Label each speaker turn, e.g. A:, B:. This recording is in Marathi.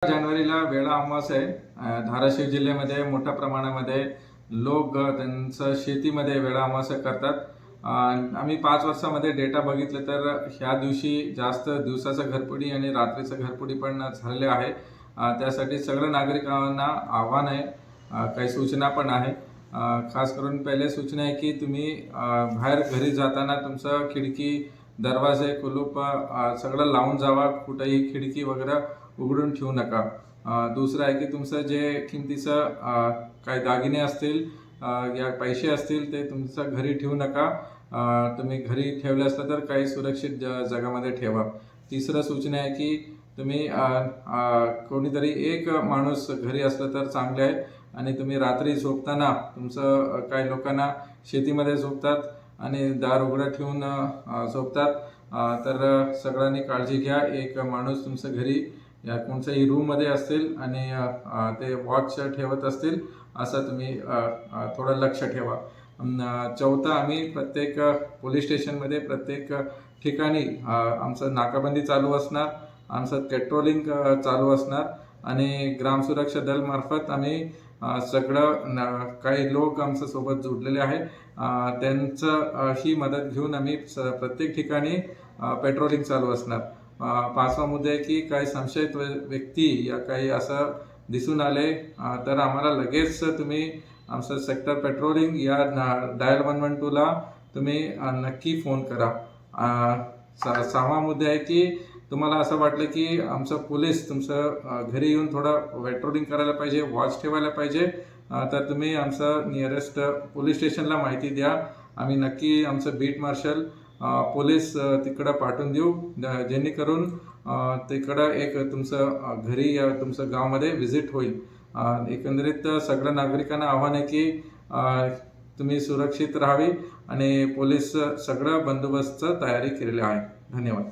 A: जानेवारीला वेळा अमावास्या आहे। धाराशिव जिल्ह्यामध्ये मोठ्या प्रमाणामध्ये लोक त्यांचं शेतीमध्ये वेळा अमावास्या करतात। आम्ही 5 वर्षामध्ये डेटा बघितले तर ह्या दिवशी जास्त दिवसाचा घरपुडी आणि रात्रीचा घरपुडी पण झालेले आहे। त्यासाठी सगळ्या नागरिकांना आव्हान आहे, काही सूचना पण आहे। खास करून पहिले सूचना आहे की तुम्ही बाहेर घरी जाताना तुमचं खिडकी दरवाजे कुलूप सगळं लावून जावा, कुठेही खिडकी वगैरे उघडून ठेवू नका। दुसरं आहे की तुमचं जे किमतीचं काही दागिने असतील या पैसे असतील ते तुमच्या घरी ठेवू नका। तुम्ही घरी ठेवले असलं तर काही सुरक्षित जागामध्ये ठेवा। तिसरं सूचना आहे की तुम्ही कोणीतरी एक माणूस घरी असलं तर चांगले आहे। आणि तुम्ही रात्री झोपताना तुमचं काही लोकांना शेतीमध्ये झोपतात आणि दार उघडं ठेवून झोपतात, तर सगळ्यांनी काळजी घ्या। एक माणूस तुमच्या घरी या कोणत्याही रूममध्ये असतील आणि ते वॉच ठेवत असतील असं तुम्ही थोडं लक्ष ठेवा। चौथा, आम्ही प्रत्येक पोलीस स्टेशनमध्ये प्रत्येक ठिकाणी आमचं नाकाबंदी चालू असणार, आमचं पेट्रोलिंग चालू असणार आणि ग्रामसुरक्षा दल मार्फत आम्ही सगळं काही लोक आमच्या सोबत जोडलेले आहेत, त्यांचं ही मदत घेऊन आम्ही प्रत्येक ठिकाणी पेट्रोलिंग चालू असणार। 5वा मुद्दा आहे की काही संशयित व्यक्ती या काही असं दिसून आले तर आम्हाला लगेच तुम्ही आमचं सेक्टर पेट्रोलिंग या डायल 112 ला तुम्ही नक्की फोन करा। 6वा मुद्दा आहे की तुम्हाला असं वाटलं की आमचं पोलीस तुमचं घरी येऊन थोडं पेट्रोलिंग करायला पाहिजे, वॉच ठेवायला पाहिजे, तर तुम्ही आमचं नियरेस्ट पोलीस स्टेशनला माहिती द्या। आम्ही नक्की आमचं बीट मार्शल पोलीस तिकडं पाठवून देऊ, जेणेकरून तिकडं एक तुमचं घरी या तुमचं गावामध्ये व्हिजिट होईल। एकंदरीत सगळ्या नागरिकांना आव्हान आहे की तुम्ही सुरक्षित राहावी आणि पोलीस सगळं बंदोबस्त तयारी केलेली आहे। धन्यवाद।